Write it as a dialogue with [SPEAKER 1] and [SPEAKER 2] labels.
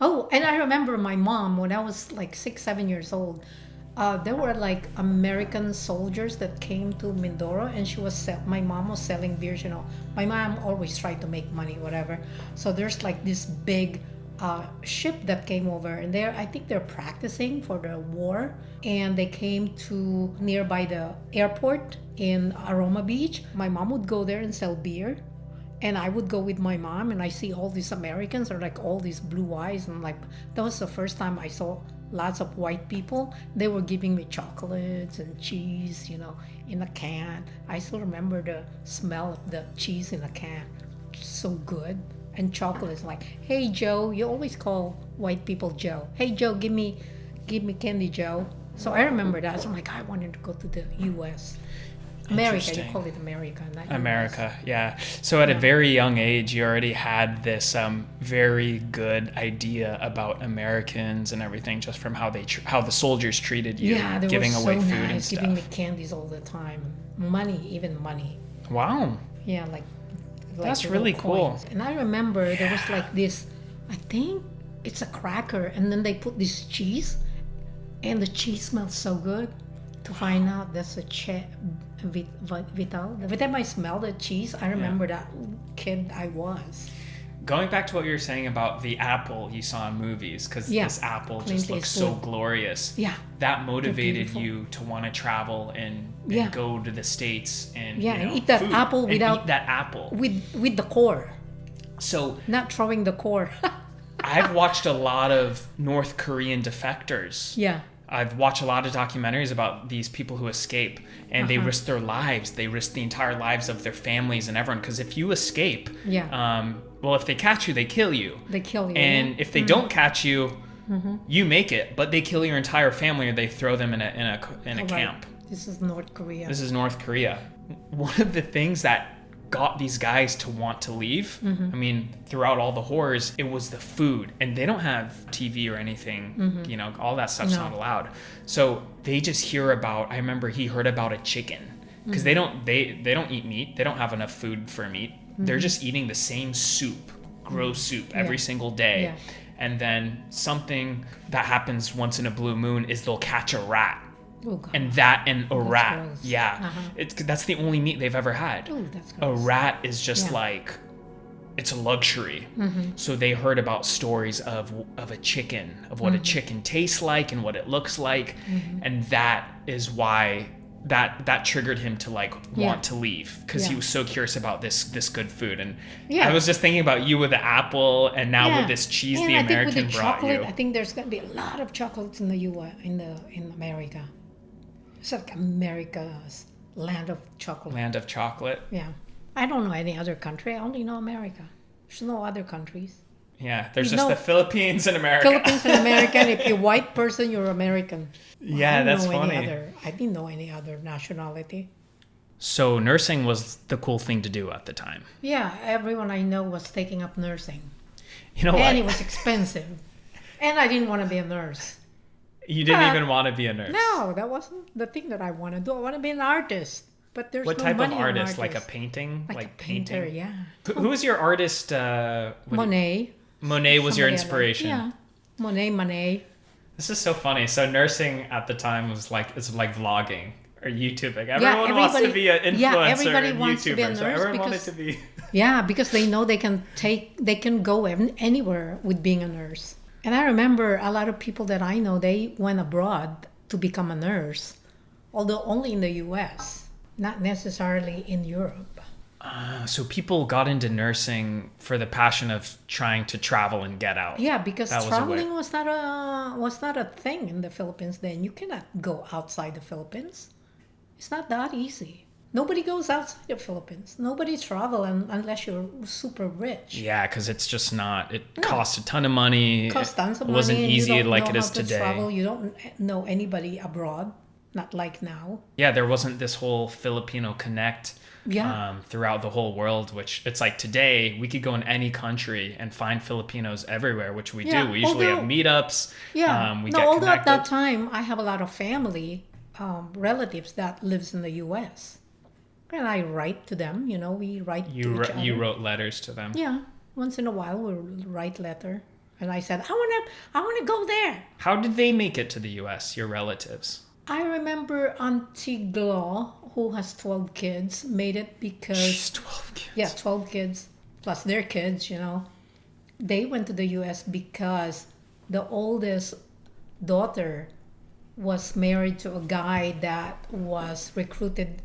[SPEAKER 1] Oh, and I remember my mom when I was like 6, 7 years old. There were like American soldiers that came to Mindoro, and my mom was selling beers. My mom always tried to make money, whatever. So there's like this big ship that came over, and I think they're practicing for the war, and they came to nearby the airport in Aroma Beach. My mom would go there and sell beer, and I would go with my mom, and I see all these Americans are like all these blue eyes, and like that was the first time I saw lots of white people. They were giving me chocolates and cheese, in a can. I still remember the smell of the cheese in a can. So good. And chocolates, like, hey Joe, you always call white people Joe. Hey Joe, give me candy, Joe. So I remember that. So I'm like, I wanted to go to the US. America, you call it America, not US.
[SPEAKER 2] America, yeah. So at a very young age, you already had this very good idea about Americans and everything, just from how the soldiers treated you, giving away food and stuff.
[SPEAKER 1] Giving me candies all the time, even money.
[SPEAKER 2] Wow.
[SPEAKER 1] Yeah, like
[SPEAKER 2] that's really cool.
[SPEAKER 1] And I remember there was like this, I think it's a cracker, and then they put this cheese, and the cheese smelled so good. To find out that's a Vital. Every time I smell the cheese, I remember that kid I was.
[SPEAKER 2] Going back to what you were saying about the apple you saw in movies, because this apple just looks so glorious.
[SPEAKER 1] Yeah.
[SPEAKER 2] That motivated you to want to travel and go to the States and
[SPEAKER 1] and eat that apple with the core.
[SPEAKER 2] So
[SPEAKER 1] not throwing the core.
[SPEAKER 2] I've watched a lot of North Korean defectors.
[SPEAKER 1] Yeah.
[SPEAKER 2] I've watched a lot of documentaries about these people who escape, and they risk their lives. They risk the entire lives of their families and everyone. Because if you escape, if they catch you, they kill you. And if they don't catch you, you make it, but they kill your entire family, or they throw them in a camp.
[SPEAKER 1] This is North
[SPEAKER 2] Korea. One of the things that got these guys to want to leave, I mean, throughout all the horrors, it was the food, and they don't have TV or anything, all that stuff's not allowed. So they just hear about, I remember he heard about a chicken, because they don't eat meat. They don't have enough food for meat. They're just eating the same soup, gross soup, every single day.
[SPEAKER 1] Yeah.
[SPEAKER 2] And then something that happens once in a blue moon is they'll catch a rat.
[SPEAKER 1] Oh, God.
[SPEAKER 2] And a rat.
[SPEAKER 1] Gross.
[SPEAKER 2] Yeah. That's the only meat they've ever had.
[SPEAKER 1] Oh, that's
[SPEAKER 2] A
[SPEAKER 1] gross.
[SPEAKER 2] rat is just like, it's a luxury. So they heard about stories of a chicken, of what a chicken tastes like and what it looks like. And that is why that triggered him to want to leave, because he was so curious about this good food. And I was just thinking about you with the apple, and now with this cheese the American brought you.
[SPEAKER 1] I think there's going to be a lot of chocolates in the US, in America. It's like America's land of chocolate.
[SPEAKER 2] Land of chocolate.
[SPEAKER 1] Yeah. I don't know any other country. I only know America. There's no other countries.
[SPEAKER 2] Yeah, there's just the Philippines and America.
[SPEAKER 1] Philippines and America. If you're a white person, you're American.
[SPEAKER 2] Yeah, that's funny.
[SPEAKER 1] I didn't know any other nationality.
[SPEAKER 2] So nursing was the cool thing to do at the time.
[SPEAKER 1] Yeah, everyone I know was taking up nursing.
[SPEAKER 2] You know what?
[SPEAKER 1] And it was expensive. And I didn't want to be a nurse.
[SPEAKER 2] You didn't even want to be a nurse?
[SPEAKER 1] No, that wasn't the thing that I want to do. I want to be an artist. But there's
[SPEAKER 2] what
[SPEAKER 1] no
[SPEAKER 2] type
[SPEAKER 1] money
[SPEAKER 2] of artist?
[SPEAKER 1] on
[SPEAKER 2] Like a painting?
[SPEAKER 1] Like a
[SPEAKER 2] painting?
[SPEAKER 1] painter, yeah.
[SPEAKER 2] Who was your artist?
[SPEAKER 1] Monet.
[SPEAKER 2] Monet was your inspiration.
[SPEAKER 1] Yeah. Monet.
[SPEAKER 2] This is so funny. So nursing at the time was like vlogging or YouTubing. Everyone wants to be an influencer.
[SPEAKER 1] Yeah, everybody
[SPEAKER 2] and
[SPEAKER 1] wants
[SPEAKER 2] YouTuber,
[SPEAKER 1] to be a nurse.
[SPEAKER 2] So everyone wanted to be.
[SPEAKER 1] Yeah, because they know they can go anywhere with being a nurse. And I remember a lot of people that I know, they went abroad to become a nurse, although only in the US, not necessarily in Europe.
[SPEAKER 2] So people got into nursing for the passion of trying to travel and get out.
[SPEAKER 1] Yeah, because traveling was not a thing in the Philippines then. You cannot go outside the Philippines. It's not that easy. Nobody goes outside the Philippines. Nobody travels unless you're super rich.
[SPEAKER 2] Yeah, because it's just not. It costs a ton of money.
[SPEAKER 1] It costs tons of money.
[SPEAKER 2] It wasn't easy like it is today.
[SPEAKER 1] Travel. You don't know anybody abroad. Not like now.
[SPEAKER 2] Yeah, there wasn't this whole Filipino connect throughout the whole world, which it's like today we could go in any country and find Filipinos everywhere, which we do. We usually have meetups.
[SPEAKER 1] Yeah.
[SPEAKER 2] Although
[SPEAKER 1] at that time I have a lot of family, relatives that lives in the US. And I write to them, we write to each other.
[SPEAKER 2] You wrote letters to them?
[SPEAKER 1] Yeah. Once in a while we'll write letter. And I said, I wanna go there.
[SPEAKER 2] How did they make it to the U.S., your relatives?
[SPEAKER 1] I remember Auntie Glo, who has 12 kids, made it because,
[SPEAKER 2] Jeez, 12 kids.
[SPEAKER 1] yeah, 12 kids plus their kids, you know. They went to the US because the oldest daughter was married to a guy that was recruited